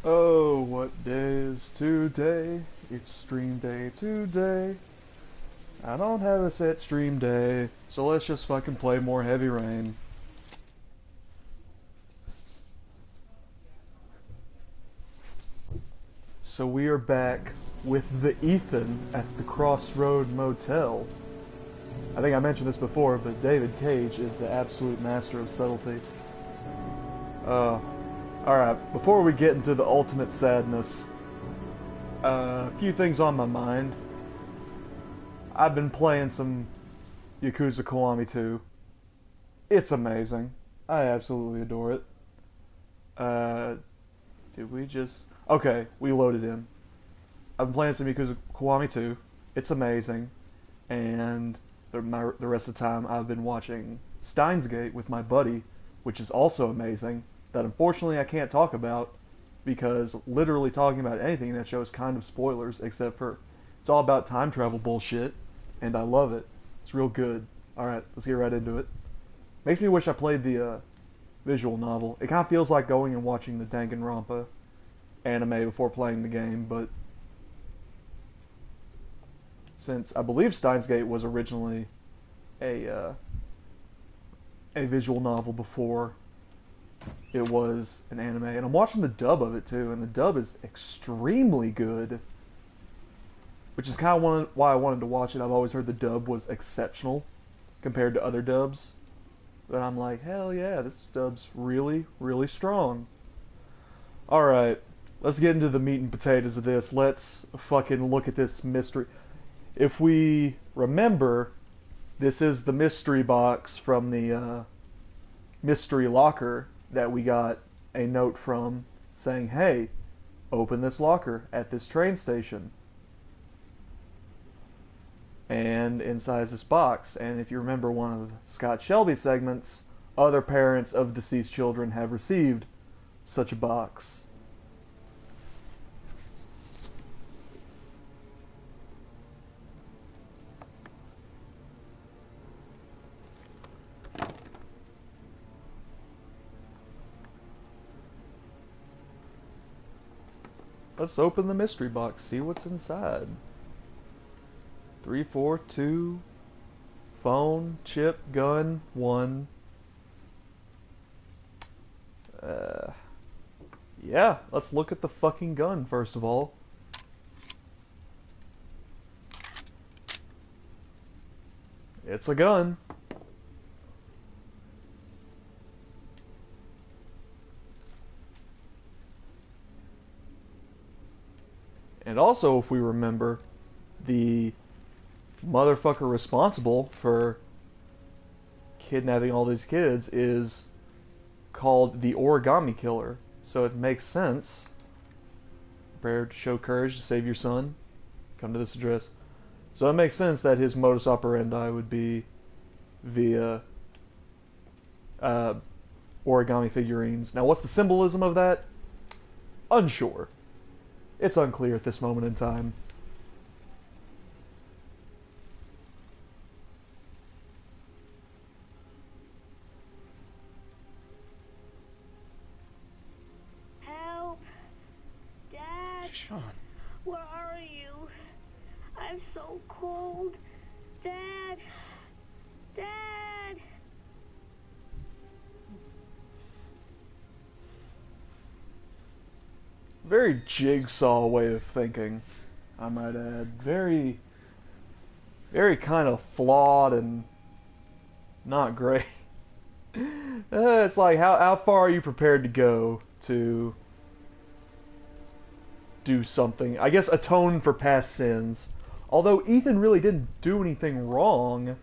Oh, what day is today? It's stream day today. I don't have a set stream day, so let's just fucking play more Heavy Rain. So we are back with the Ethan at the Crossroad Motel. I think I mentioned this before, but David Cage is the absolute master of subtlety. Alright, before we get into the ultimate sadness, a few things on my mind. I've been playing some Yakuza Kiwami 2. It's amazing. I absolutely adore it. Uh, did we just... Okay, we loaded in. I've been playing some Yakuza Kiwami 2. It's amazing. And the rest of the time I've been watching Steins Gate with my buddy, which is also amazing, that unfortunately I can't talk about because literally talking about anything in that show is kind of spoilers, except for it's all about time travel bullshit, and I love it. It's real good. Alright, let's get right into it. Makes me wish I played the visual novel. It kind of feels like going and watching the Danganronpa anime before playing the game, but since I believe Steins Gate was originally a visual novel before it was an anime, and I'm watching the dub of it too, and the dub is extremely good, which is kind of why I wanted to watch it. I've always heard the dub was exceptional compared to other dubs, but I'm like, hell yeah, this dub's really, really strong. Alright, let's get into the meat and potatoes of this. Let's fucking look at this mystery. If we remember, this is the mystery box from the mystery locker that we got a note from saying, hey, open this locker at this train station. And inside this box, and if you remember one of Scott Shelby's segments, other parents of deceased children have received such a box. Let's open the mystery box, see what's inside. 342, phone, chip, gun, 1. Yeah, let's look at the fucking gun first of all. It's a gun. And also, if we remember, the motherfucker responsible for kidnapping all these kids is called the Origami Killer. So it makes sense. Prepare to show courage to save your son. Come to this address. So it makes sense that his modus operandi would be via origami figurines. Now, what's the symbolism of that? Unsure. It's unclear at this moment in time. Help! Dad! Sean. Where are you? I'm so cold. Dad! Dad! Very jigsaw way of thinking, I might add. Very, very kind of flawed and not great. It's like, how far are you prepared to go to do something? I guess atone for past sins. Although Ethan really didn't do anything wrong.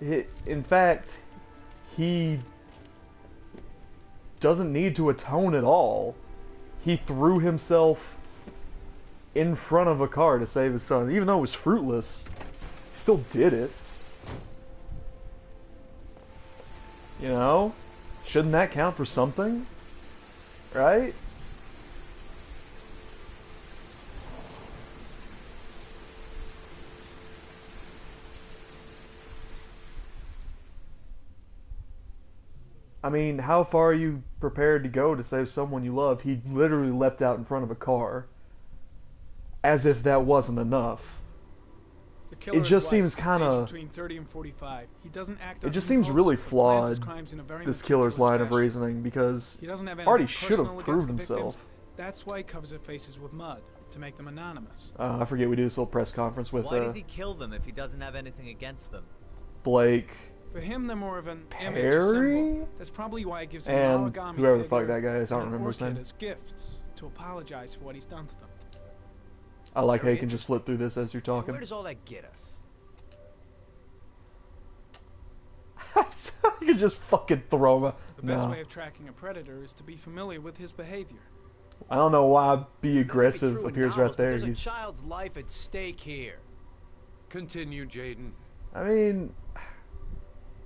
In fact, he doesn't need to atone at all. He threw himself in front of a car to save his son. Even though it was fruitless, he still did it. You know? Shouldn't that count for something? Right? I mean, how far are you prepared to go to save someone you love? He literally leapt out in front of a car, as if that wasn't enough. The It killer is just white, seems kind aged of. between 30 and 45. He doesn't act It on just seems impulse really or plans his flawed, crimes in a very this killer's meticulous line of fashion. reasoning, because He doesn't have Hardy anything should personal have against proved the victims. himself. That's why he covers their faces with mud, to make them anonymous. I forget we do this little press conference with Why does he kill them if he doesn't have anything against them? Blake For him, they're more of an image, a Perry? symbol. That's probably why he gives him and an origami whoever the fuck figure that guy is. I don't and an remember his orchid name. as gifts to apologize for what he's done to them. I like how Very you can just flip through this as you're talking. Where does all that get us? You can just fucking throw him. The best No. way of tracking a predator is to be familiar with his behavior. I don't know why be That may be aggressive true in appears novels, right there. but there's a He's, child's life at stake here. Continue, Jaden. I mean,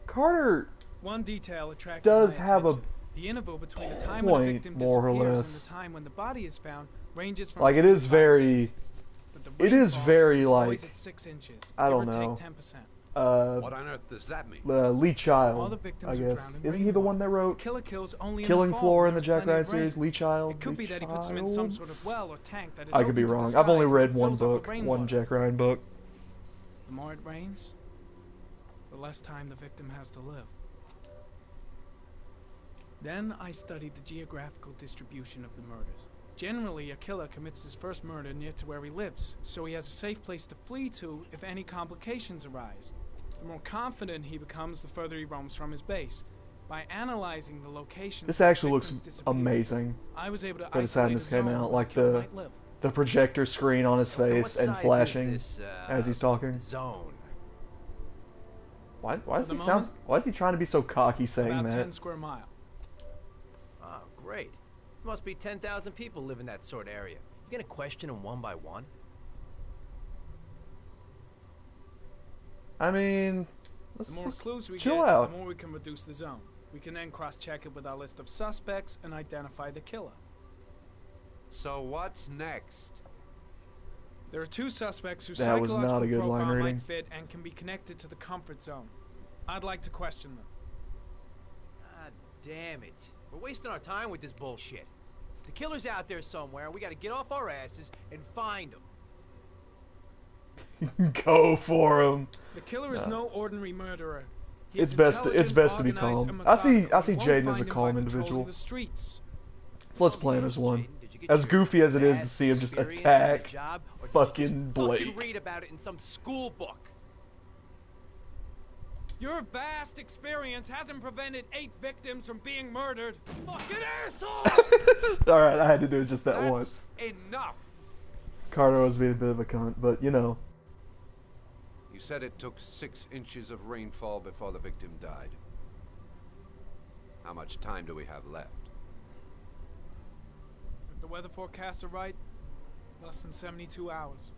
Carter One detail attracted does my have a attention. The interval between the time when the point, victim more or disappears less. and the time when the body is found ranges from like it 3 is to 5 very. days. But the It is rainfall very is always like at 6 inches, I don't give or know. take 10%. What on earth does that mean? Lee All the Child, victims I are guess. drowned in Isn't he the one that rainwater. wrote The killer kills only Killing in the fall Floor when in the there's Jack plenty Ryan of series? rain. Lee Child. It could be that he puts them in some sort of well or tank that is I could be open to wrong. the I've only skies read and one fills up with book, one rainwater. Jack Ryan book. The more it rains, the less time the victim has to live. Then I studied the geographical distribution of the murders. Generally, a killer commits his first murder near to where he lives, so he has a safe place to flee to if any complications arise. The more confident he becomes, the further he roams from his base. By analyzing the location, This actually looks amazing. I was able to By the isolate time a this came zone out, where like the killer the might live. projector screen on his And what face and size is flashing this, as he's talking. Zone. Why For does the he moment, sound? Why is he trying to be so cocky saying About that? 10 square mile. Oh, great. Must be 10,000 people live in that sort of area. You gonna question them one by one? I mean, The more let's clues we chill get, out. the more we can reduce the zone. We can then cross-check it with our list of suspects and identify the killer. So what's next? There are 2 suspects whose That was psychological not a good line profile reading. might fit and can be connected to the comfort zone. I'd like to question them. God damn it. We're wasting our time with this bullshit. The killer's out there somewhere. We gotta get off our asses and find him. Go for him. The killer is no ordinary murderer. He It's is best to intelligent, be organized, calm. and I see methodical. You won't Jaden as find a him by calm patrolling individual. the streets. So let's play him as one. Jaden, did you get As your goofy as it is to vast see him just experience on the attack job, or did you fucking just Blake. fucking read about it in some school book. Your vast experience hasn't prevented 8 victims from being murdered. Fucking asshole! Alright, I had to do it just that That's once. enough. Carter was being a bit of a cunt, but you know. You said it took 6 inches of rainfall before the victim died. How much time do we have left? If the weather forecasts are right, less than 72 hours.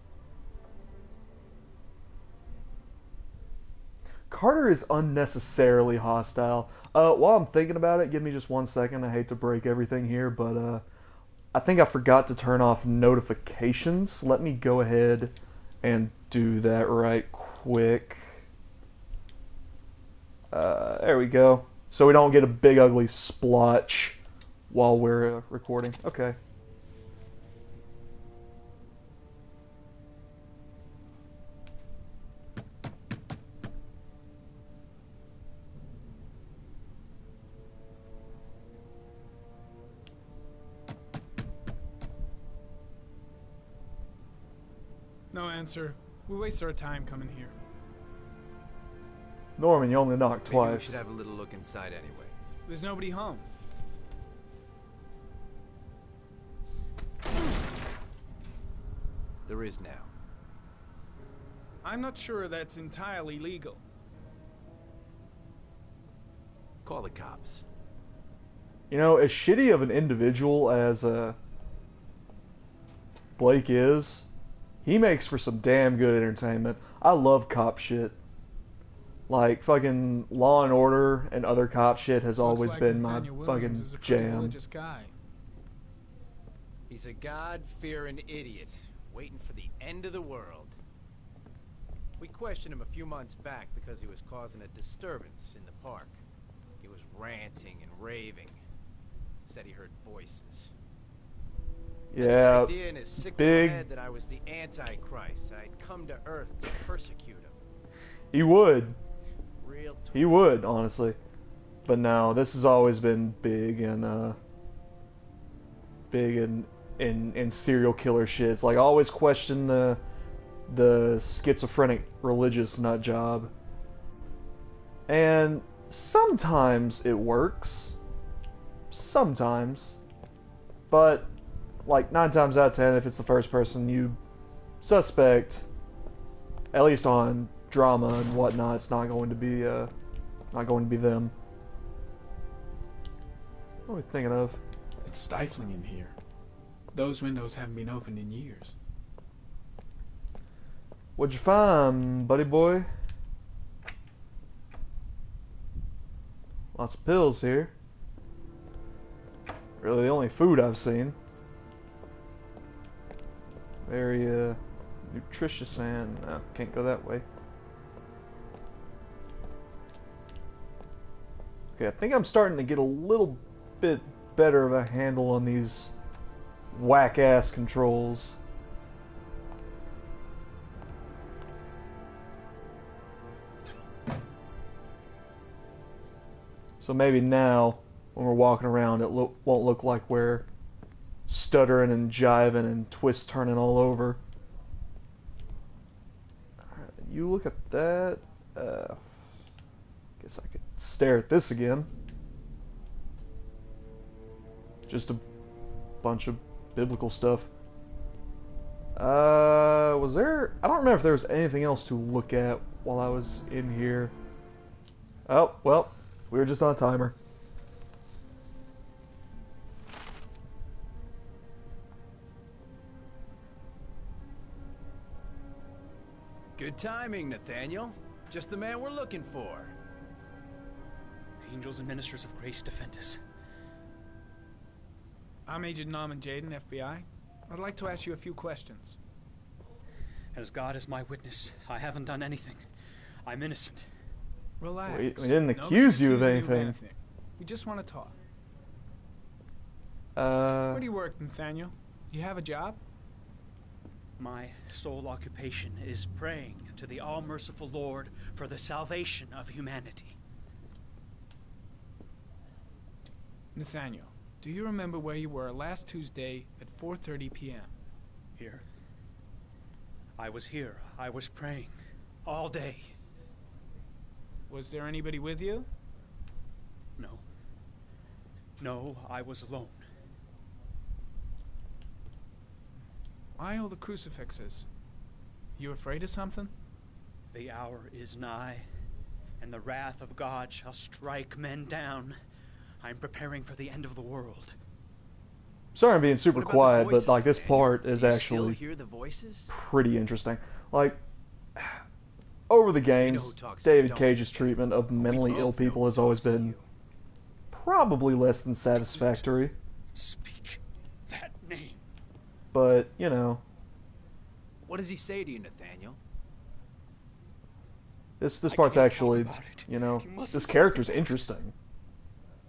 Carter is unnecessarily hostile. While I'm thinking about it, give me just 1 second. I hate to break everything here, but I think I forgot to turn off notifications. Let me go ahead and do that right quick. There we go. So we don't get a big ugly splotch while we're recording. Okay. No answer. We waste our time coming here. Norman, you only knocked Maybe we twice. should have a little look inside anyway. There's nobody home. There is now. I'm not sure that's entirely legal. Call the cops. You know, as shitty of an individual as Blake is, he makes for some damn good entertainment. I love cop shit. Like, fucking Law and Order and other cop shit has always Looks like been my Nathaniel Williams fucking is a pretty jam. religious guy. He's a God-fearing idiot, waiting for the end of the world. We questioned him a few months back because he was causing a disturbance in the park. He was ranting and raving. Said he heard voices. Had this Yeah, idea in his sick big. head that I was the Antichrist, and I'd come to Earth to persecute him. He would. Real twist. He would, honestly. But no, this has always been big in serial killer shit. It's like always question the schizophrenic religious nut job. And sometimes it works. Sometimes. But like 9 times out of 10, if it's the first person you suspect, at least on drama and whatnot, it's not going to be them. What are we thinking of? It's stifling in here. Those windows haven't been opened in years. What'd you find, buddy boy? Lots of pills here. Really the only food I've seen. Very nutritious and can't go that way. Okay, I think I'm starting to get a little bit better of a handle on these whack-ass controls. So maybe now, when we're walking around, it won't look like we're stuttering and jiving and twist turning all over. You look at that. Guess I could stare at this again. Just a bunch of biblical stuff. Was there... I don't remember if there was anything else to look at while I was in here. Oh, well, we were just on a timer. Good timing, Nathaniel. Just the man we're looking for. Angels and ministers of grace defend us. I'm Agent Norman Jaden, FBI. I'd like to ask you a few questions. As God is my witness, I haven't done anything. I'm innocent. Relax. We didn't Nobody's accuse you of accusing anything. We just want to talk. Uh, Where do you work, Nathaniel? You have a job? My sole occupation is praying to the all-merciful Lord for the salvation of humanity. Nathaniel, do you remember where you were last Tuesday at 4:30 p.m.? Here. I was here. I was praying. All day. Was there anybody with you? No. No, I was alone. Why all the crucifixes? You afraid of something? The hour is nigh, and the wrath of God shall strike men down. I'm preparing for the end of the world. sorry I'm being super What about the quiet, voices, but like this Daniel? part is Do you actually still hear the voices? pretty interesting. Like, over the games, who talks and David don't. Cage's treatment of mentally both ill know people who has always talks to been you. probably less than satisfactory. Speak that name. But, you know, What does he say to you, Nathaniel? this I part's can't actually, talk about it. you know, You mustn't this talk character's about it. interesting.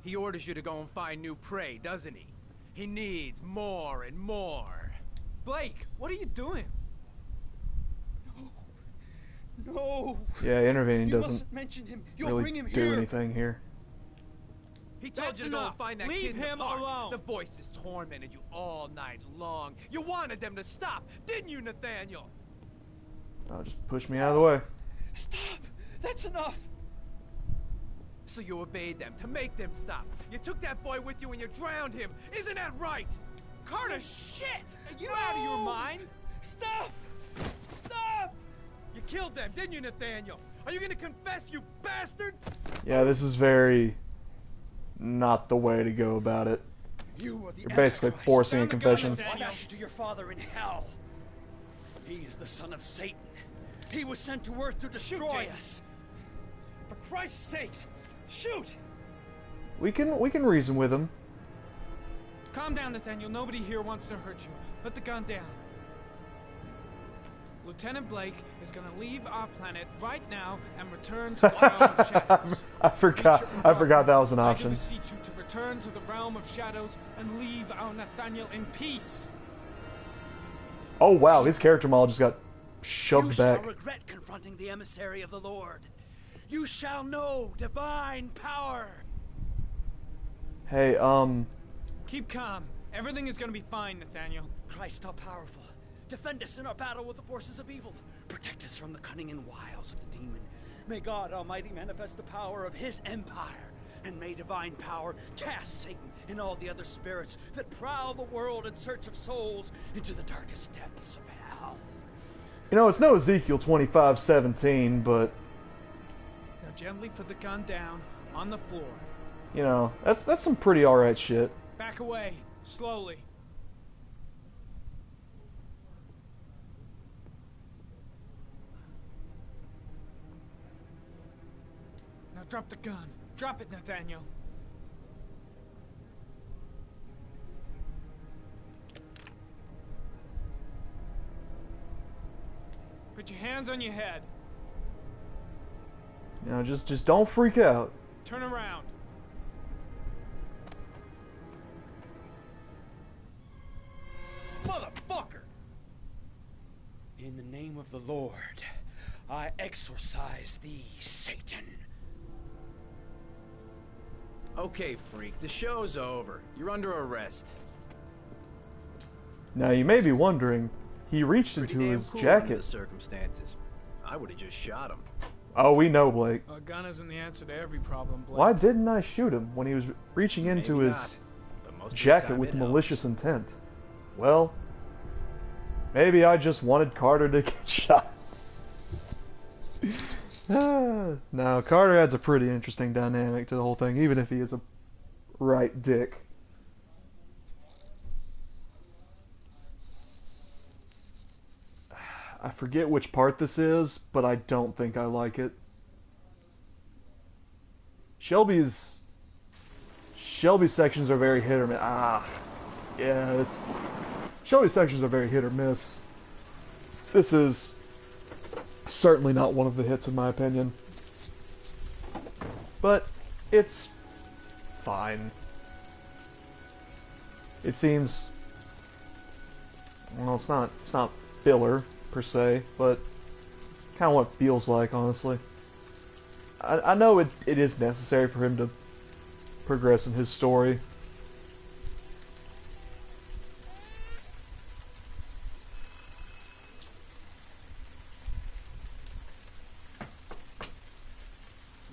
He orders you to go and find new prey, doesn't he? He needs more and more. Blake, what are you doing? No. Yeah, intervening You doesn't mustn't mention him. You'll really bring him do here. anything here. He told That's you to go and enough. find that Leave kid in the him park. alone. The voices tormented you all night long. You wanted them to stop, didn't you, Nathaniel? Oh, just push me out of the way. Stop. That's enough. So you obeyed them to make them stop. You took that boy with you and you drowned him. Isn't that right? Carter, shit! Are you out of your mind? Stop. Stop. You killed them, didn't you, Nathaniel? Are you gonna confess, you bastard? Yeah, this is very not the way to go about it. You are the You're basically Antichrist. forcing a Stand the gun, confession. Nathaniel. What happened to your father in hell? He is the son of Satan. He was sent to earth to destroy us. For Christ's sake, shoot! We can reason with him. Calm down, Nathaniel. Nobody here wants to hurt you. Put the gun down. Lieutenant Blake is going to leave our planet right now and return to the realm of shadows. I forgot that was an option. I beseech you to return to the realm of shadows and leave our Nathaniel in peace. Oh wow, his character model just got shoved You back. shall regret confronting the emissary of the Lord. You shall know divine power. Hey, Keep calm. Everything is going to be fine, Nathaniel. Christ all powerful, defend us in our battle with the forces of evil. Protect us from the cunning and wiles of the demon. May God Almighty manifest the power of his empire. And may divine power cast Satan and all the other spirits that prowl the world in search of souls into the darkest depths of hell. you know, it's no Ezekiel 25:17, but Now gently put the gun down on the floor. you know, that's some pretty alright shit. Back away, slowly. Now drop the gun. Drop it, Nathaniel. Put your hands on your head. You know, just don't freak out. Turn around. Motherfucker! In the name of the Lord, I exorcise thee, Satan. Okay, freak, the show's over. You're under arrest. Now you may be wondering, he reached Pretty into damn his cool under the jacket. circumstances. I would have just shot him. Oh, we know, Blake. A gun isn't the answer to every problem, Blake. Why didn't I shoot him when he was reaching into Maybe his not, but most of the jacket time with it malicious helps. intent? Well, maybe I just wanted Carter to get shot. No, Carter adds a pretty interesting dynamic to the whole thing, even if he is a right dick. I forget which part this is, but I don't think I like it. Shelby's sections are very hit or miss. Shelby's sections are very hit or miss. This is certainly not one of the hits in my opinion. But it's fine. It seems, well, it's not filler per se, but kind of what it feels like, honestly. I know it is necessary for him to progress in his story.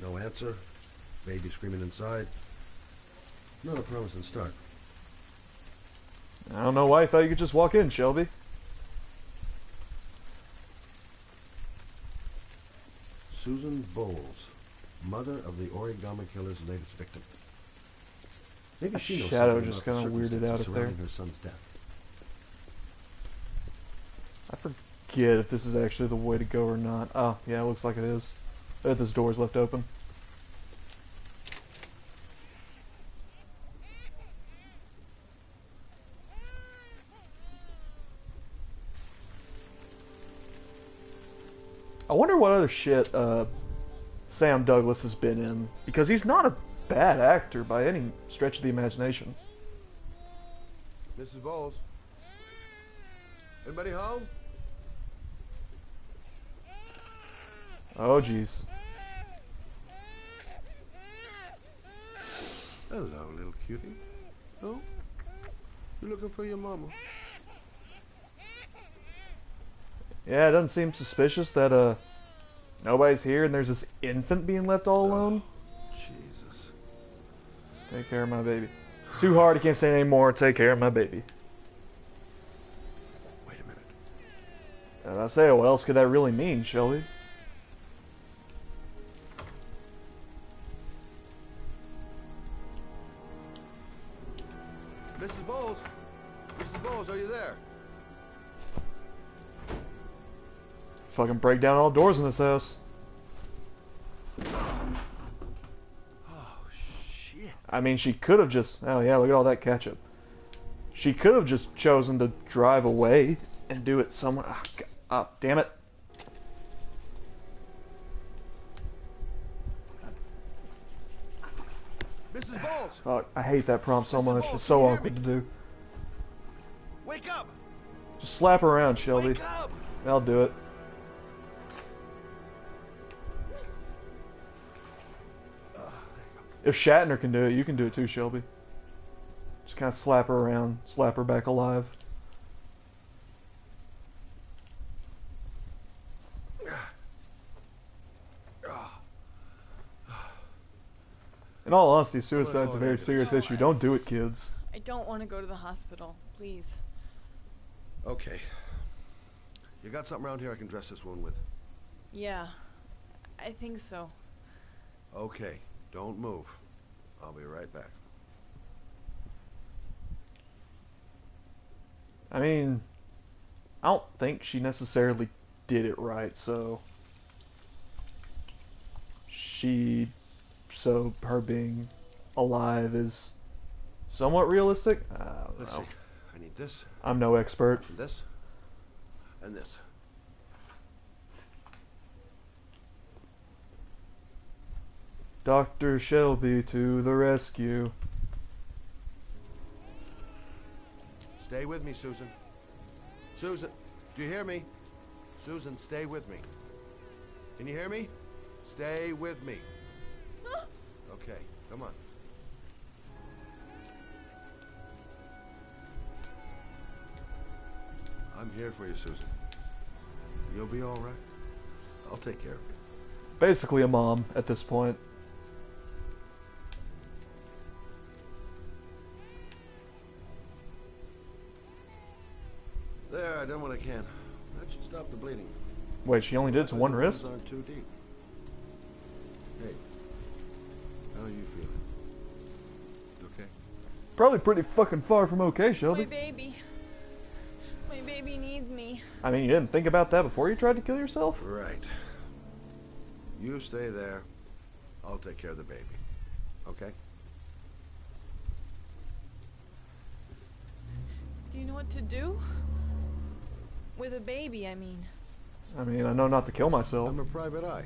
No answer. Baby screaming inside. Not a promising start. I don't know why you thought you could just walk in, Shelby. Susan Bowles, mother of the origami killer's latest victim. Maybe she knows Shadow something just about the kinda weirded circumstances out up there. surrounding her son's death. I forget if this is actually the way to go or not. Oh, yeah, it looks like it is. But this door's left open. I wonder what other shit Sam Douglas has been in, because he's not a bad actor by any stretch of the imagination. Mrs. Bowles? Anybody home? Oh, jeez. Hello, little cutie. Oh? You looking for your mama? Yeah, it doesn't seem suspicious that nobody's here and there's this infant being left all alone. Jesus. Take care of my baby. It's too hard, I can't say anymore. Take care of my baby. Wait a minute. And I say, what else could that really mean, Shelby? Mrs. Bowles? Mrs. Bowles, are you there? Fucking break down all doors in this house. Oh, shit. I mean, she could have just... Oh yeah, look at all that ketchup. She could have just chosen to drive away and do it somewhere... Ah, damn it. Mrs. Bowles! Oh, I hate that prompt so Mrs. much. Bowles, It's so can you hear awkward to me? do. Wake up! Just slap her around, Shelby. Wake up! I'll do it. If Shatner can do it, you can do it too, Shelby. Just kind of slap her around, slap her back alive. In all honesty, suicide's a very serious issue. Don't do it, kids. I don't want to go to the hospital. Please. Okay. You got something around here I can dress this wound with? Yeah, I think so. Okay. Don't move. I'll be right back. I mean, I don't think she necessarily did it right, so her being alive is somewhat realistic. I don't Let's know. see. I need this, I'm no expert. and this, and this. Dr. Shelby to the rescue. Stay with me, Susan. Susan, do you hear me? Susan, stay with me. Can you hear me? Stay with me. Okay, come on. I'm here for you, Susan. You'll be all right. I'll take care of you. Basically a mom at this point. There, I done what I can. That should stop the bleeding. Wait, she only did it to one wrist? Aren't too deep. Hey, how are you feeling? Okay. Probably pretty fucking far from okay, Shelby. My baby. My baby needs me. I mean, you didn't think about that before you tried to kill yourself? Right. You stay there. I'll take care of the baby. Okay? Do you know what to do? With a baby, I mean. I mean, I know not to kill myself. I'm a private eye.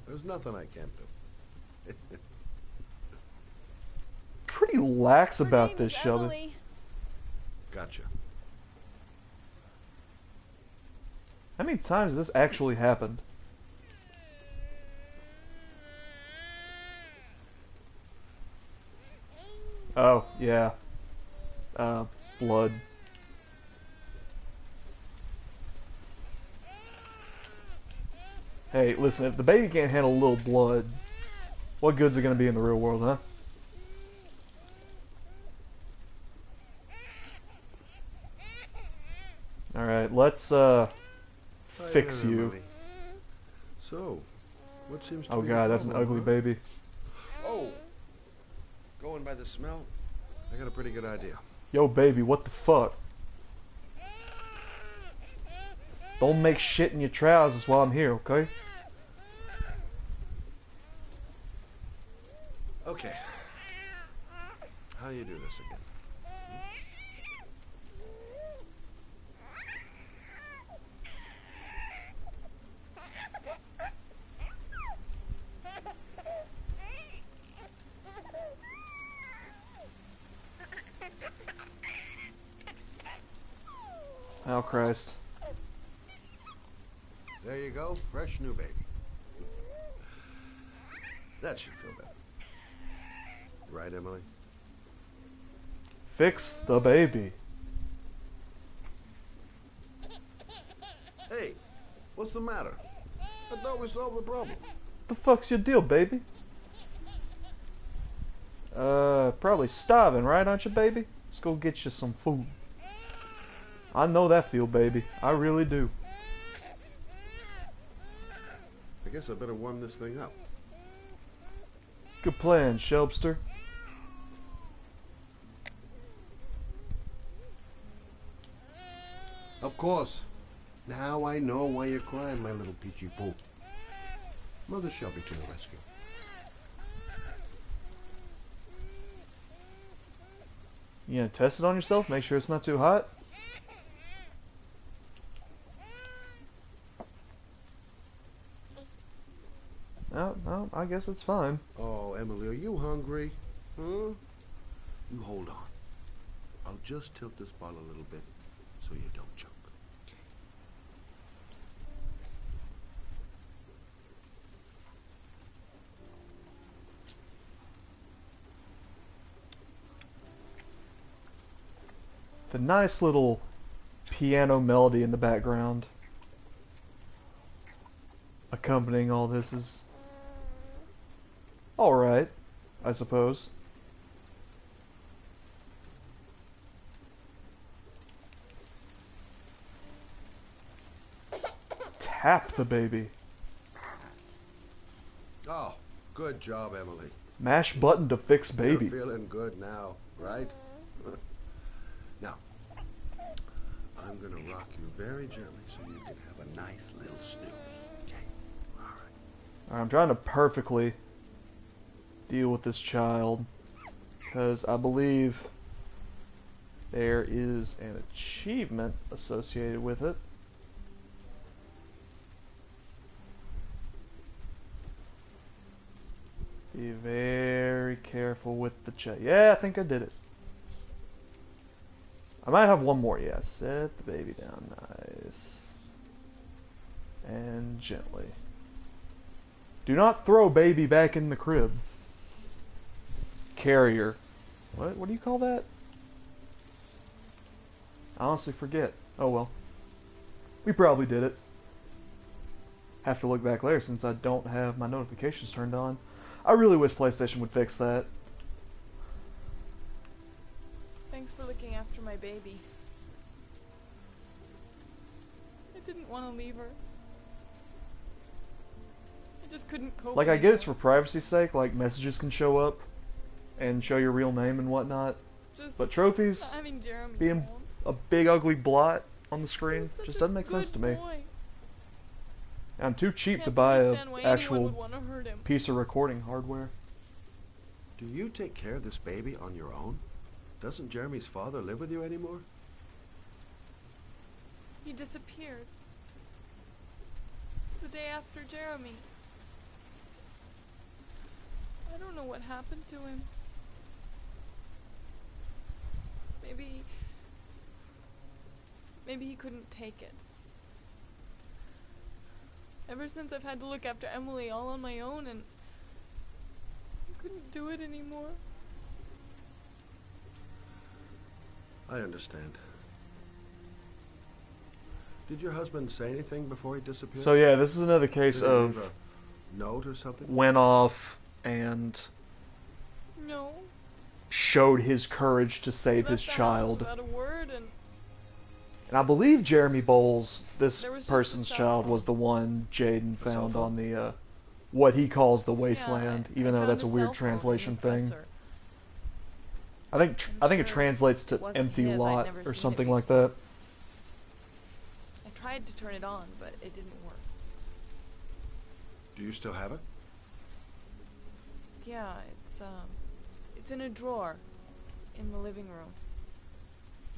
There's nothing I can't do. Pretty lax Her about name this, is Shelby. Emily. Gotcha. How many times has this actually happened? Oh, yeah. Blood. Hey, listen, if the baby can't handle a little blood, what good's it gonna be in the real world, huh? Alright, let's, fix Hi there, you. Emily. So, what seems to Oh be god, the that's an problem, ugly huh? baby. Oh! Going by the smell, I got a pretty good idea. Yo, baby, what the fuck? Don't make shit in your trousers while I'm here, okay? Okay. How do you do this again? Oh, Christ. There you go, fresh new baby. That should feel better. Right, Emily? Fix the baby. Hey, what's the matter? I thought we solved the problem. The fuck's your deal, baby? Probably starving, right, aren't you, baby? Let's go get you some food. I know that feel, baby. I really do. I guess I better warm this thing up. Good plan, Shelbster. Of course. Now I know why you're crying, my little peachy poo. Mother shall be to the rescue. You gonna test it on yourself? Make sure it's not too hot? No, I guess it's fine. Oh, Emily, are you hungry? Hmm? You hold on. I'll just tilt this ball a little bit so you don't choke. The nice little piano melody in the background accompanying all this is alright, I suppose. Tap the baby. Oh, good job, Emily. Mash button to fix baby. You're feeling good now, right? Now, I'm gonna rock you very gently so you can have a nice little snooze. Okay? All right. I'm trying to perfectly deal with this child because I believe there is an achievement associated with it. Be very careful with the child. Yeah, I think I did it. I might have one more. Yeah, set the baby down nice and gently. Do not throw baby back in the crib. Carrier. What do you call that? I honestly forget. Oh well. We probably did it. Have to look back later since I don't have my notifications turned on. I really wish PlayStation would fix that. Thanks for looking after my baby. I didn't want to leave her. I just couldn't cope Like, I get anymore. it's for privacy's sake, like messages can show up and show your real name and whatnot. Just But trophies not having Jeremy being around. a big ugly blot on the screen He's such just a doesn't make sense good to me. boy. I'm too cheap to Can't buy a understand why anyone would actual wanna hurt him. piece of recording hardware. Do you take care of this baby on your own? Doesn't Jeremy's father live with you anymore? He disappeared. The day after Jeremy. I don't know what happened to him. Maybe he couldn't take it. Ever since I've had to look after Emily all on my own and I couldn't do it anymore. I understand. Did your husband say anything before he disappeared? So yeah, this is another case Did he of leave a note or something? went off and No. showed his courage to save his Left the house child. without a word and And I believe Jeremy Bowles, this There was just person's a cell child, phone. was the one Jaden cell found phone? on the, what he calls the wasteland, I even though found that's a cell weird phone in translation his thing. dresser. I think I'm it sure translates it to wasn't empty his, I'd lot never or seen it something like that. I tried to turn it on, but it didn't work. Do you still have it? Yeah, it's in a drawer in the living room.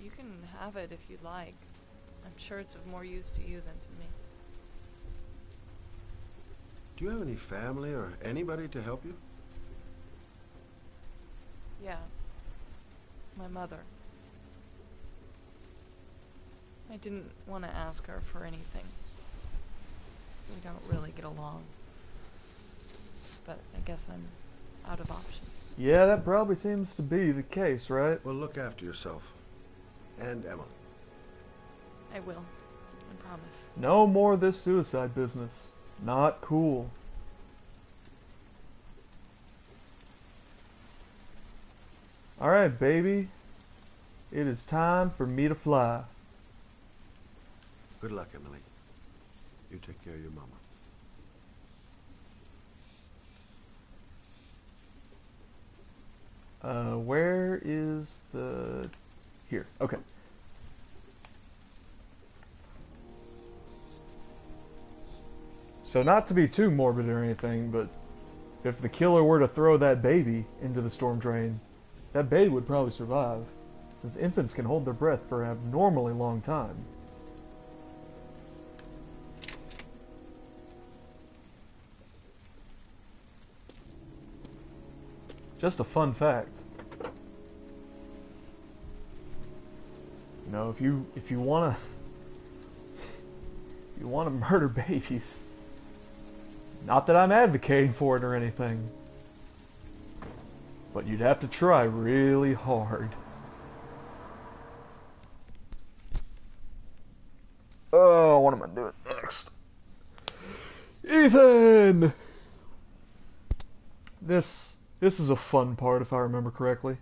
You can have it if you'd like. I'm sure it's of more use to you than to me. Do you have any family or anybody to help you? Yeah. My mother. I didn't want to ask her for anything. We don't really get along. But I guess I'm out of options. Yeah, that probably seems to be the case, right? Well, look after yourself. And Emily. I will. I promise. No more of this suicide business. Not cool. Alright, baby. It is time for me to fly. Good luck, Emily. You take care of your mama. Where is the... Here, okay. So not to be too morbid or anything, but if the killer were to throw that baby into the storm drain, that baby would probably survive, since infants can hold their breath for an abnormally long time. Just a fun fact. You know, if you wanna murder babies, not that I'm advocating for it or anything, but you'd have to try really hard. Oh, what am I doing next? Ethan! This is a fun part if I remember correctly.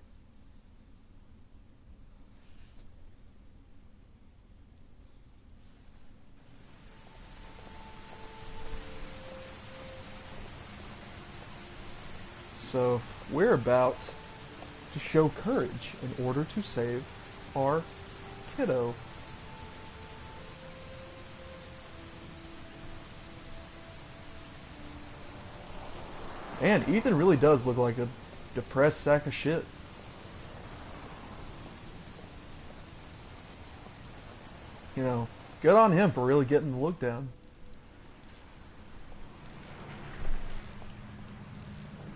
So, we're about to show courage in order to save our kiddo. And Ethan really does look like a depressed sack of shit. You know, good on him for really getting the look down.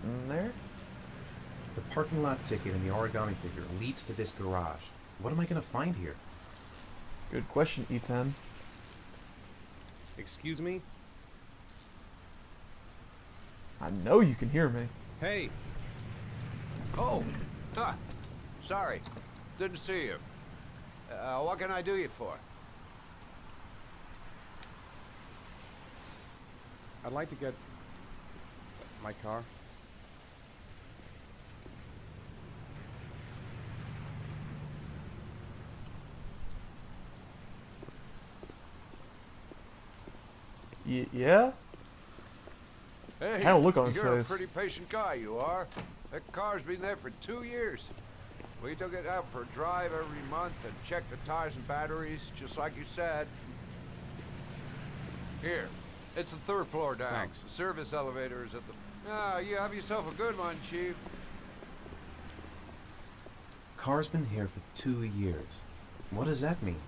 In there? The parking lot ticket and the origami figure leads to this garage. What am I gonna find here? Good question, Ethan. Excuse me? I know you can hear me. Hey! Oh! Huh. Sorry. Didn't see you. What can I do you for? I'd like to get my car. Yeah? Hey, Kind of look on his you're a face. pretty patient guy, you are. That car's been there for 2 years. We took it out for a drive every month and checked the tires and batteries, just like you said. Here, it's the 3rd floor down. Thanks. The service elevator is at the... Ah, you have yourself a good one, Chief. Car's been here for 2 years. What does that mean?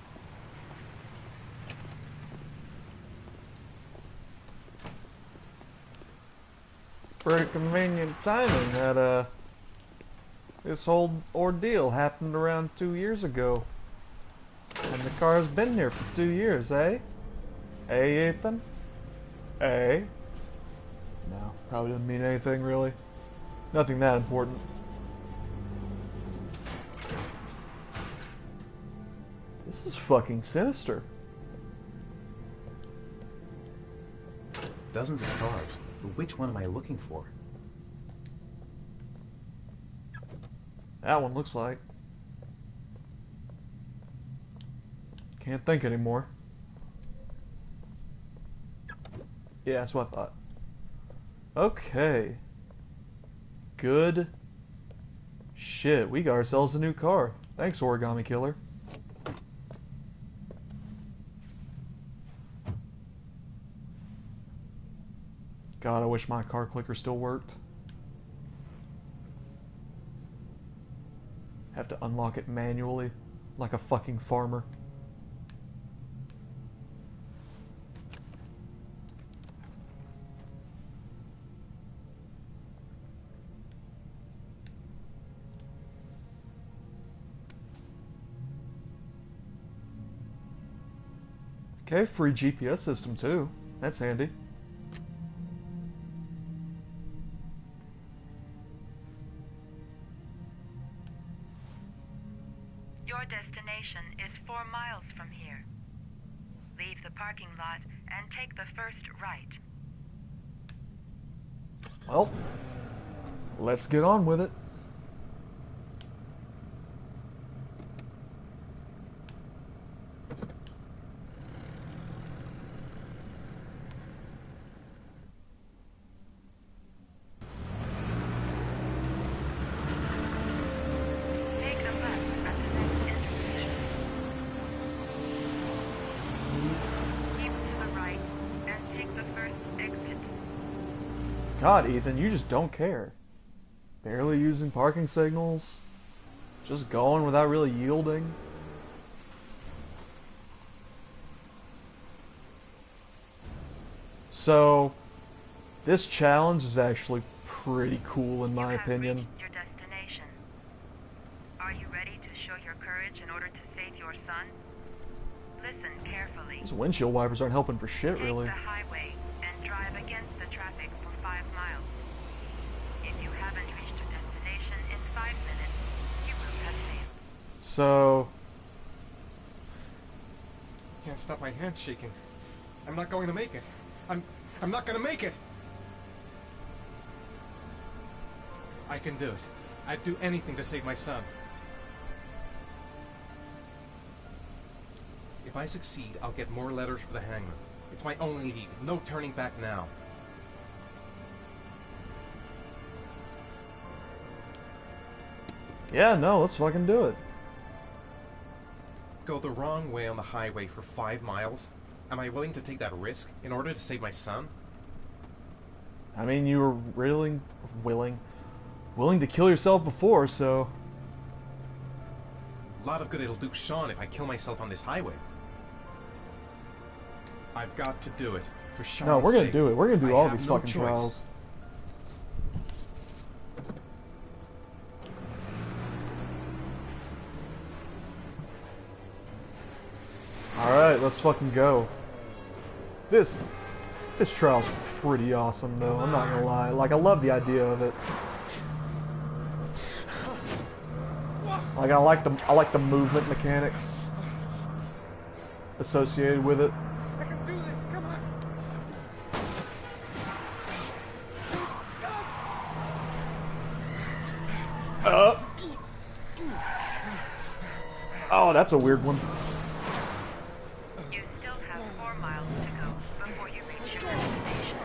Pretty convenient timing that this whole ordeal happened around 2 years ago. And the car's been here for 2 years, eh? Eh, Ethan? Eh? No, probably doesn't mean anything really. Nothing that important. This is fucking sinister. Dozens of cars. But which one am I looking for? That one looks like. Can't think anymore. Yeah, that's what I thought. Okay. Good shit. We got ourselves a new car. Thanks, Origami Killer. God, I wish my car clicker still worked. Have to unlock it manually, like a fucking farmer. Okay, free GPS system too. That's handy. Your destination is 4 miles from here. Leave the parking lot and take the first right. Well, let's get on with it. Take the left at the next intersection. Keep to the right and take the first exit. God, Ethan, you just don't care. Barely using parking signals. Just going without really yielding. So, this challenge is actually pretty cool in my opinion. Reached your destination. Are you ready to show your courage in order to save your son? Listen carefully. These windshield wipers aren't helping for shit, Take really. the highway and drive against the traffic for 5 miles. If you haven't reached your destination in 5 minutes, you will have failed. So, Can't stop my hands shaking. I'm not going to make it. I'm not going to make it. I can do it. I'd do anything to save my son. If I succeed, I'll get more letters for the hangman. It's my only lead. No turning back now. yeah, no, let's fucking do it. Go the wrong way on the highway for 5 miles? Am I willing to take that risk in order to save my son? I mean, you were really willing to kill yourself before, so... A lot of good it'll do Sean if I kill myself on this highway. I've got to do it. For Sean's No, we're gonna sake. do it. We're gonna do I all have these no fucking choice. trials. Alright, let's fucking go. This trial's pretty awesome though, I'm not gonna lie. Like, I love the idea of it. Like, I like the movement mechanics associated with it. I can do this. Come on. Oh, that's a weird one. You still have 4 miles to go before you reach your destination.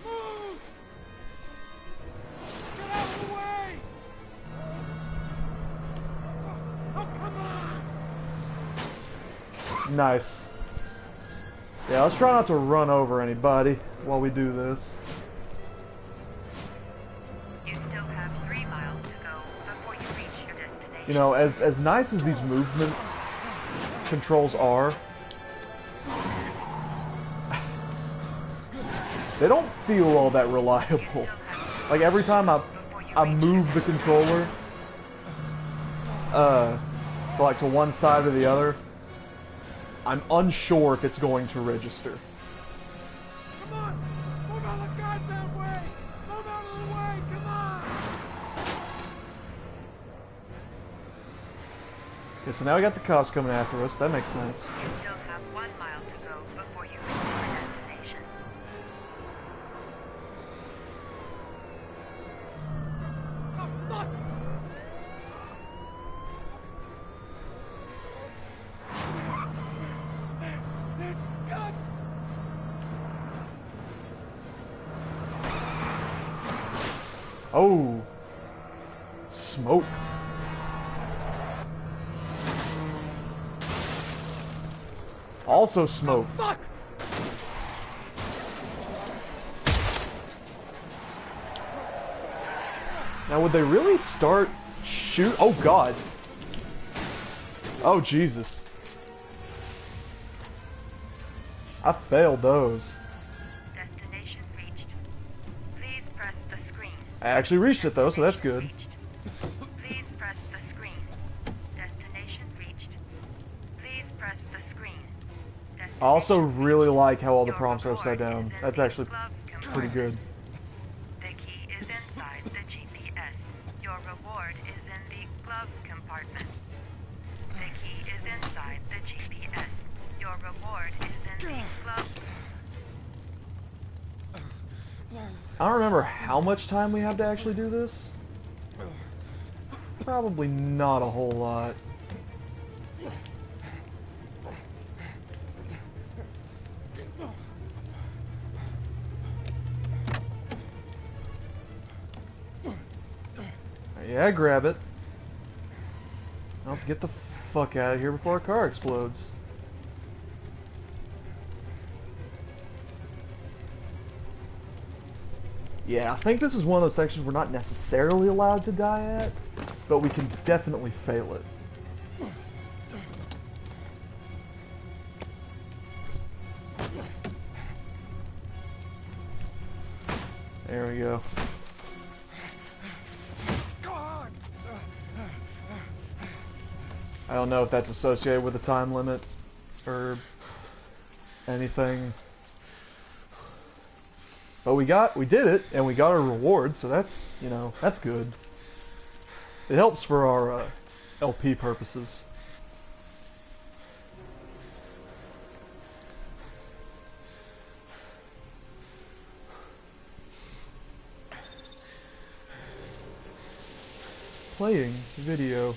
Move! Get out of the way! Oh, come on! Nice. Yeah, let's try not to run over anybody while we do this. You still have 3 miles to go before you reach your destination. You know, as nice as these movement controls are, they don't feel all that reliable. Like, every time I move the controller, like to one side or the other, I'm unsure if it's going to register. Come on! Move out of the goddamn way! Move out of the way! Come on! Okay, so now we got the cops coming after us. That makes sense. You still have 1 mile to go before you reach your destination. Oh, fuck! God! Oh, smoked. Also smoked. Fuck! Now, would they really start shoot? Oh God. Oh Jesus. I failed those. Destination reached. Please press the screen. I actually reached it though, so that's good. Please press the screen. Destination reached. Please press the screen. I also really like how all the prompts are upside down. That's actually pretty good. The key is inside the GPS. Your reward is in the glove compartment. The key is inside the GPS. Your reward is in the glove. I don't remember how much time we have to actually do this. Probably not a whole lot. Yeah, grab it. Now let's get the fuck out of here before our car explodes. Yeah, I think this is one of those sections we're not necessarily allowed to die at, but we can definitely fail it. There we go. I don't know if that's associated with a time limit or anything. But we did it, and we got our reward, so that's, you know, that's good. It helps for our LP purposes. Playing video.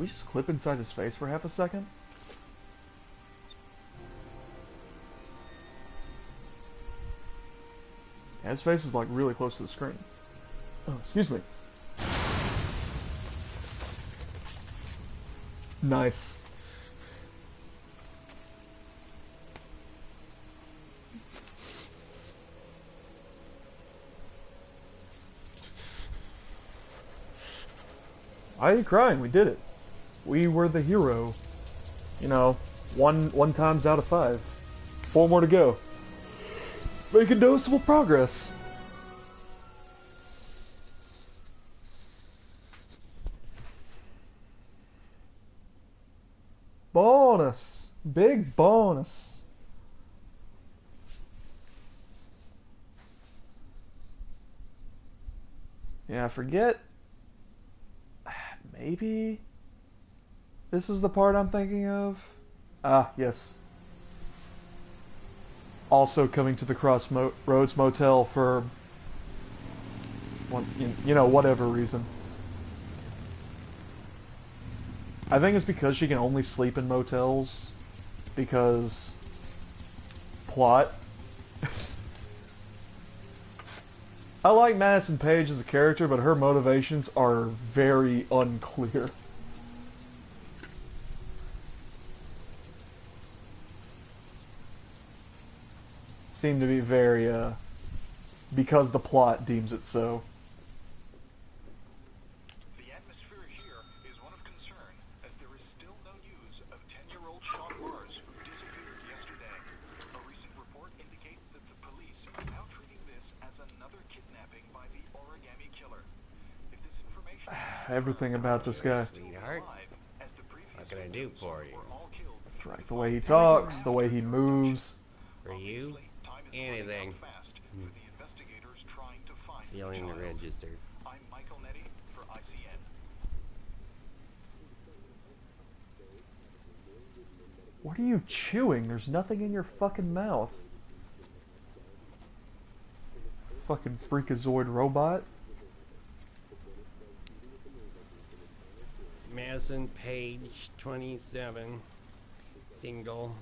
We just clip inside his face for half a second? Yeah, his face is like really close to the screen. Oh, excuse me. Nice. Why are you crying? We did it. We were the hero. You know, one times out of 5. 4 more to go. Making noticeable progress. Bonus. Big bonus. Yeah, I forget. Maybe this is the part I'm thinking of. Ah, yes. Also coming to the Crossroads Motel for one, you know, whatever reason. I think it's because she can only sleep in motels because plot. I like Madison Paige as a character, but her motivations are very unclear. Seem to be very, because the plot deems it so. The atmosphere here is one of concern, as there is still no news of 10-year-old Sean Mars, who disappeared yesterday. A recent report indicates that the police are now treating this as another kidnapping by the origami killer. If this information Everything about this guy. Sweetheart, what can I do for you? That's right. The way he talks, the way he moves. For you? Anything. Feeling the register. I'm Michael Nettie for ICN. What are you chewing? There's nothing in your fucking mouth. Fucking freakazoid robot. Madison Page, 27, single.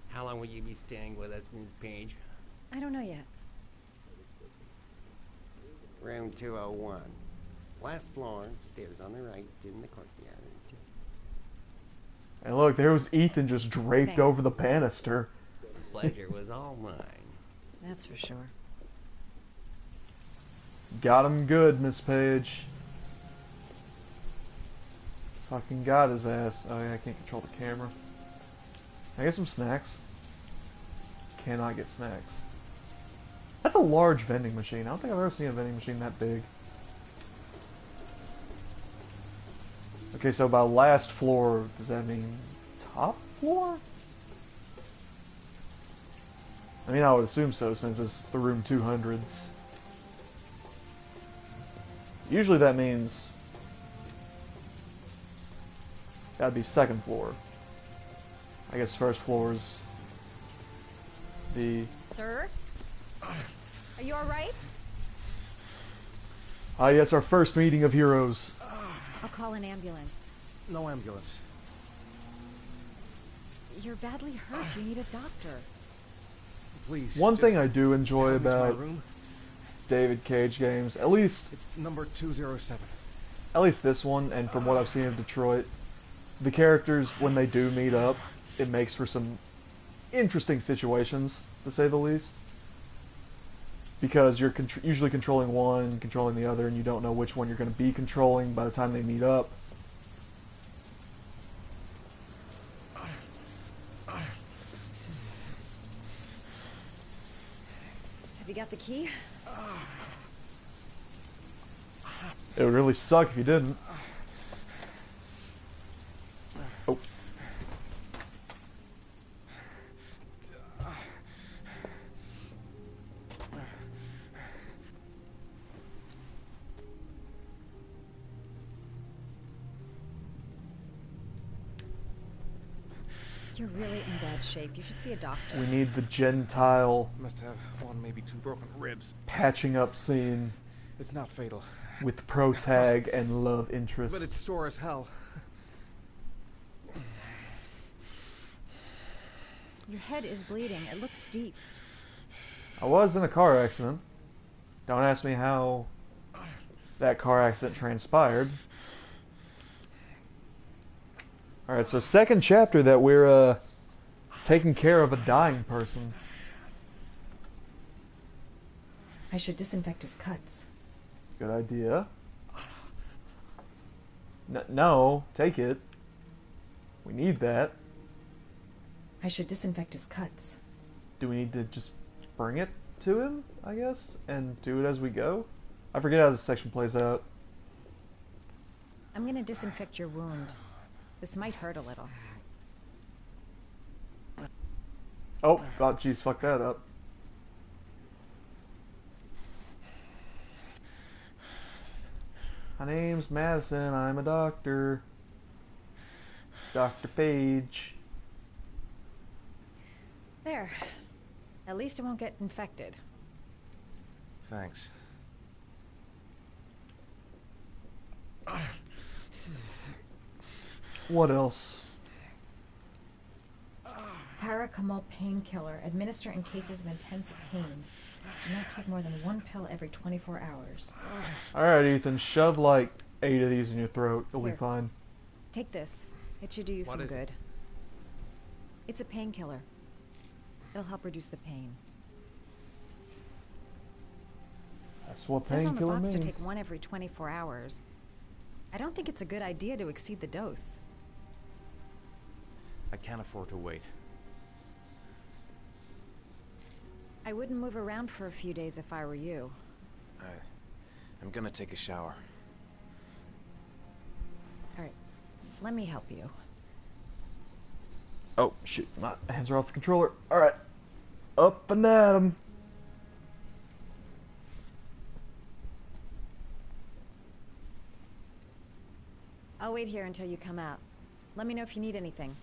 How long will you be staying with us, Ms. Page? I don't know yet. Room 201. Last floor, stairs on the right, in the courtyard. And look, there was Ethan just draped Thanks. over the banister. The pleasure was all mine. That's for sure. Got him good, Miss Page. Fucking got his ass. Oh yeah, I can't control the camera. Can I get some snacks? Cannot get snacks. That's a large vending machine. I don't think I've ever seen a vending machine that big. Okay, so by last floor, does that mean top floor? I mean, I would assume so, since it's the room 200s. Usually that means that'd be second floor. I guess first floor is the... Sir? Are you alright? Ah, yes, our first meeting of heroes. I'll call an ambulance. No ambulance. You're badly hurt. You need a doctor. Please. One thing just I do enjoy help me to my about room. David Cage games, at least... It's number 207. At least this one, and from what I've seen of Detroit, the characters, when they do meet up, it makes for some interesting situations, to say the least. Because you're usually controlling one, controlling the other, and you don't know which one you're going to be controlling by the time they meet up. got the key? It would really suck if you didn't. Oh. You're really in bad shape. You should see a doctor. We need the Gentile Must have one, maybe two broken ribs. patching up scene It's not fatal, with protag and love interest. but it's sore as hell. Your head is bleeding. It looks deep. I was in a car accident. Don't ask me how that car accident transpired. Alright, so second chapter that we're taking care of a dying person. I should disinfect his cuts. Good idea. No, take it. We need that. I should disinfect his cuts. Do we need to just bring it to him, I guess, and do it as we go? I forget how this section plays out. I'm gonna disinfect your wound. This might hurt a little. Oh, jeez, fuck that up. My name's Madison, I'm a doctor. Dr. Page. There. At least it won't get infected. Thanks. What else? Paracetamol painkiller. Administer in cases of intense pain. Do not take more than one pill every 24 hours. Alright, Ethan, shove like 8 of these in your throat. You'll be Here. fine. Take this. It should do you some good. It's a painkiller. It'll help reduce the pain. That's what It says on the painkiller box means. to take one every 24 hours. I don't think it's a good idea to exceed the dose. I can't afford to wait. I wouldn't move around for a few days if I were you. I'm gonna take a shower. Alright, let me help you. Oh, shit, my hands are off the controller. Alright, up and at 'em. I'll wait here until you come out. Let me know if you need anything.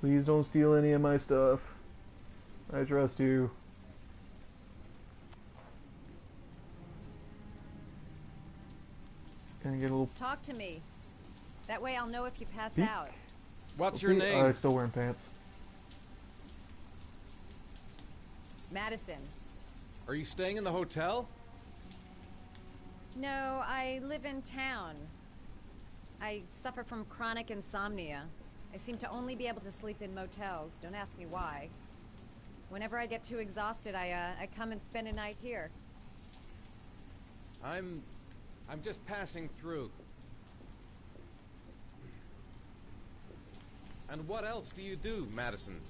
Please don't steal any of my stuff. I trust you. Can I get a little... Talk to me. That way I'll know if you pass Beep. out. What's your name? I'm still wearing pants. Madison. Are you staying in the hotel? No, I live in town. I suffer from chronic insomnia. I seem to only be able to sleep in motels. Don't ask me why. Whenever I get too exhausted, I come and spend a night here. I'm just passing through. And what else do you do, Madison?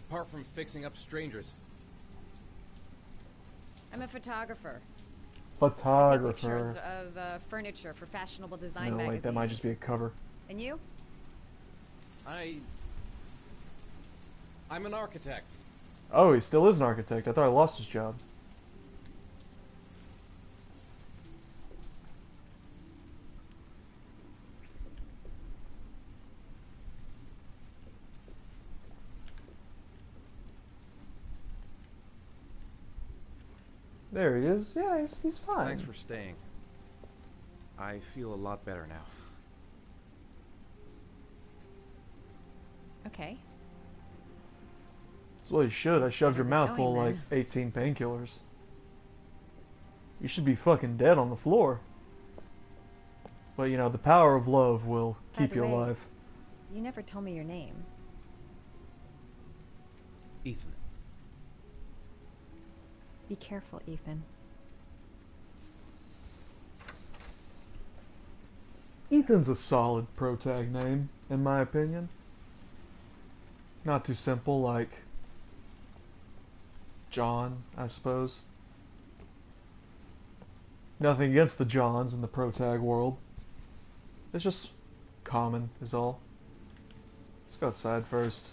Apart from fixing up strangers. I'm a photographer. Photographer. I take pictures of furniture for fashionable design No, magazines. wait, that might just be a cover. And you? I'm an architect. Oh, he still is an architect. I thought I lost his job. There he is. Yeah, he's fine. Thanks for staying. I feel a lot better now. Okay. That's what you should. I shoved your mouth full of going, like 18 painkillers. You should be fucking dead on the floor. But you know, the power of love will By keep the you way, alive. You never told me your name. Ethan. Be careful, Ethan. Ethan's a solid protag name, in my opinion. not too simple, like John, I suppose. Nothing against the Johns in the pro-tag world. It's just common, is all. Let's go outside first.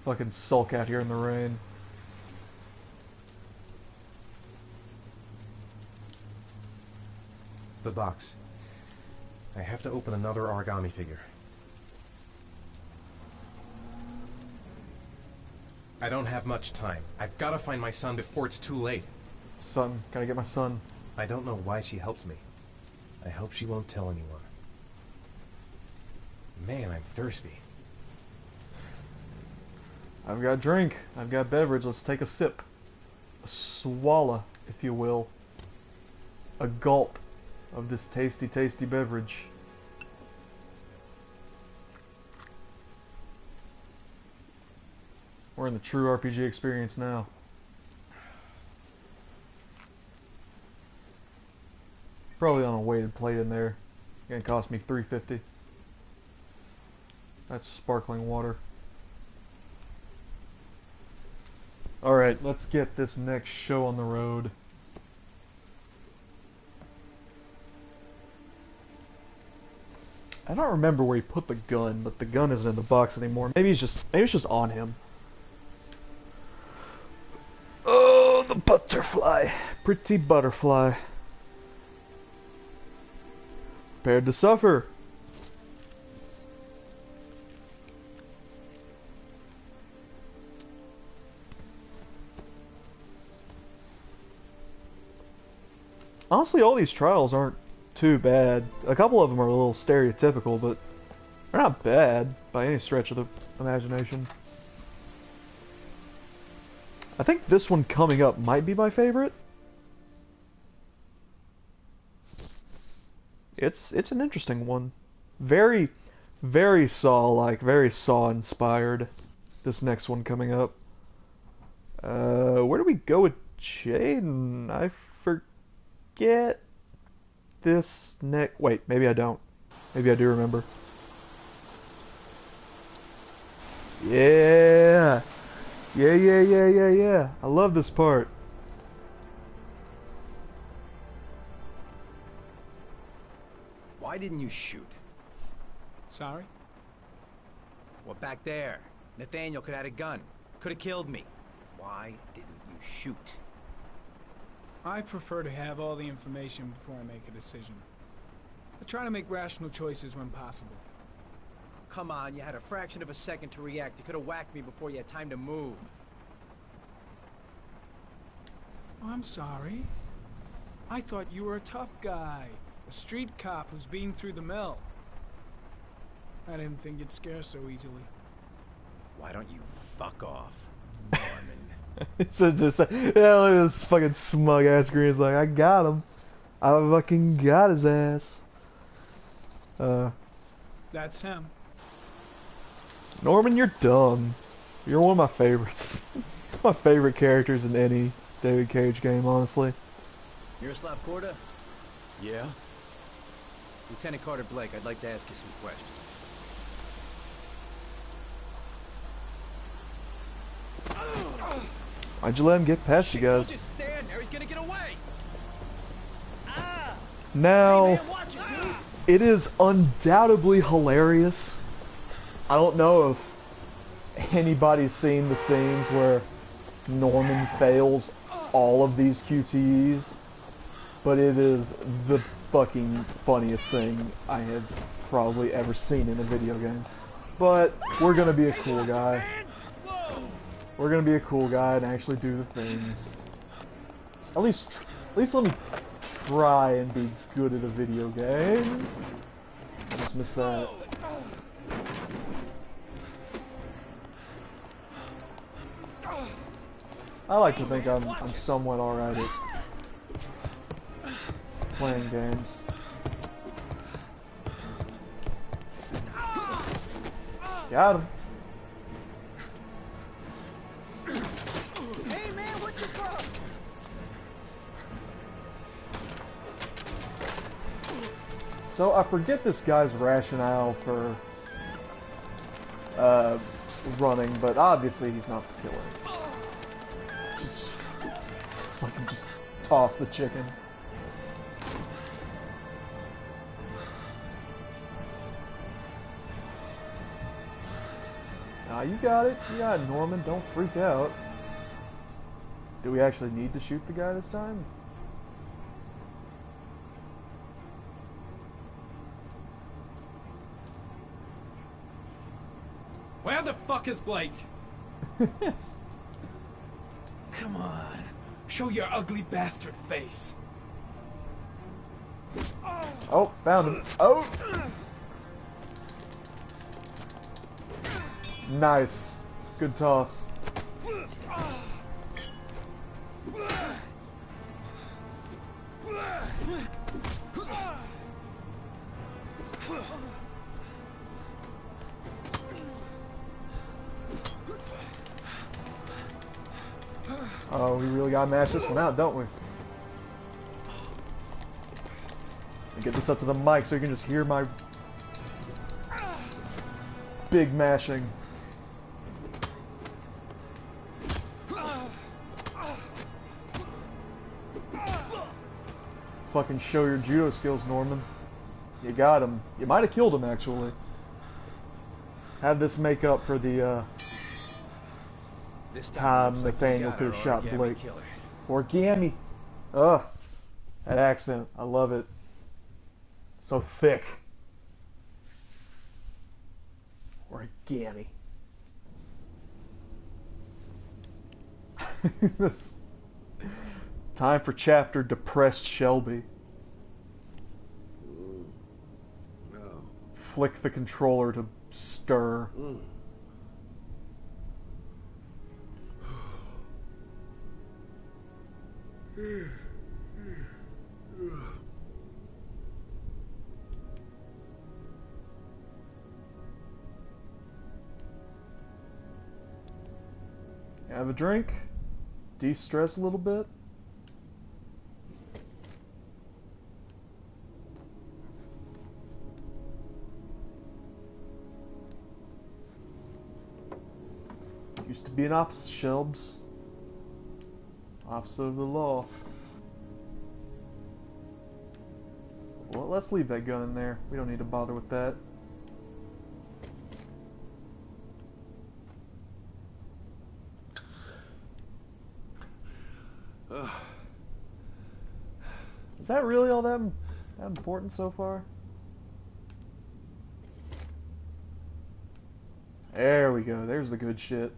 Fucking sulk out here in the rain. The box. I have to open another origami figure. I don't have much time. I've got to find my son before it's too late. Son, gotta get my son. I don't know why she helped me. I hope she won't tell anyone. Man, I'm thirsty. I've got drink. I've got beverage. Let's take a sip. A swallow, if you will. A gulp of this tasty, tasty beverage. We're in the true RPG experience now. Probably on a weighted plate in there. Gonna cost me $3.50. That's sparkling water. Alright, let's get this next show on the road. I don't remember where he put the gun, but the gun isn't in the box anymore. Maybe it's just on him. Oh, the butterfly. Pretty butterfly. Prepared to suffer. Honestly, all these trials aren't too bad. A couple of them are a little stereotypical, but they're not bad by any stretch of the imagination. I think this one coming up might be my favorite. It's an interesting one. Very, very Saw-like, very Saw-inspired. This next one coming up. Where do we go with Jaden? I forget this next... Wait, maybe I don't. Maybe I do remember. Yeah! Yeah. I love this part. Why didn't you shoot? Sorry? Well, back there. Nathaniel could have had a gun. Could have killed me. Why didn't you shoot? I prefer to have all the information before I make a decision. I try to make rational choices when possible. Come on, you had a fraction of a second to react. You could have whacked me before you had time to move. I'm sorry. I thought you were a tough guy. A street cop who's been through the mill. I didn't think you'd scare so easily. Why don't you fuck off, Norman? So just, yeah, look at this fucking smug ass green. It's like, I got him. I fucking got his ass. That's him. Norman, you're dumb. You're one of my favorites. My favorite characters in any David Cage game, honestly. Miroslav Korda? Yeah? Lieutenant Carter Blake, I'd like to ask you some questions. Why'd you let him get past you guys? Just stand there, he's gonna get away! Now, it is undoubtedly hilarious. I don't know if anybody's seen the scenes where Norman fails all of these QTEs, but it is the fucking funniest thing I have probably ever seen in a video game. But we're gonna be a cool guy. We're gonna be a cool guy and actually do the things. At least let me try and be good at a video game. I just missed that. I like to think I'm somewhat alright at playing games. Got him. Hey man, what the fuck? So I forget this guy's rationale for running, but obviously he's not the killer. Just fucking just toss the chicken. Nah, you got it. You got it, Norman. Don't freak out. Do we actually need to shoot the guy this time? Where the fuck is Blake? Come on. Show your ugly bastard face. Oh, found him. Oh! Nice. Good toss. Oh, we really gotta mash this one out, don't we? And get this up to the mic so you can just hear my big mashing. Fucking show your judo skills, Norman. You got him. You might have killed him, actually. Have this make up for the This time Nathaniel could have shot Blake. Origami. Ugh. That accent. I love it. So thick. Origami. This time for chapter Depressed Shelby. No. Flick the controller to stir. Have a drink, de-stress a little bit. Used to be an officer, Shelbs. Officer of the law. Well, let's leave that gun in there. We don't need to bother with that. Is that really all that important so far? There we go. There's the good shit.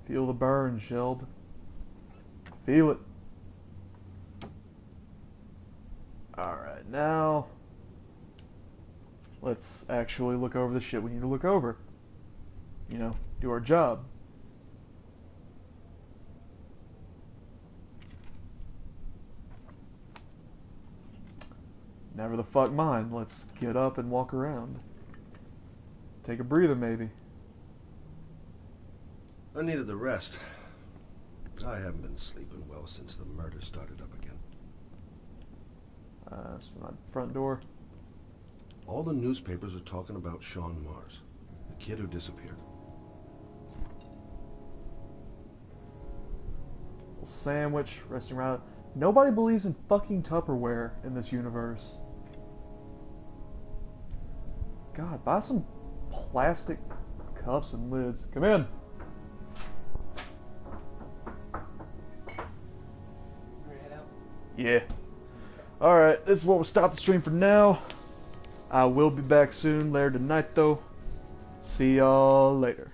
Feel the burn, Shelb. Feel it. Alright, now let's actually look over the shit we need to look over. You know, do our job. Never the fuck mind. Let's get up and walk around. Take a breather, maybe. I needed the rest. I haven't been sleeping well since the murder started up again. It's my front door. All the newspapers are talking about Sean Mars, the kid who disappeared. Little sandwich, resting around. Nobody believes in fucking Tupperware in this universe. God, buy some plastic cups and lids. Come in. Yeah. Alright, this is what we'll stop the stream for now. I will be back soon, later tonight though. See y'all later.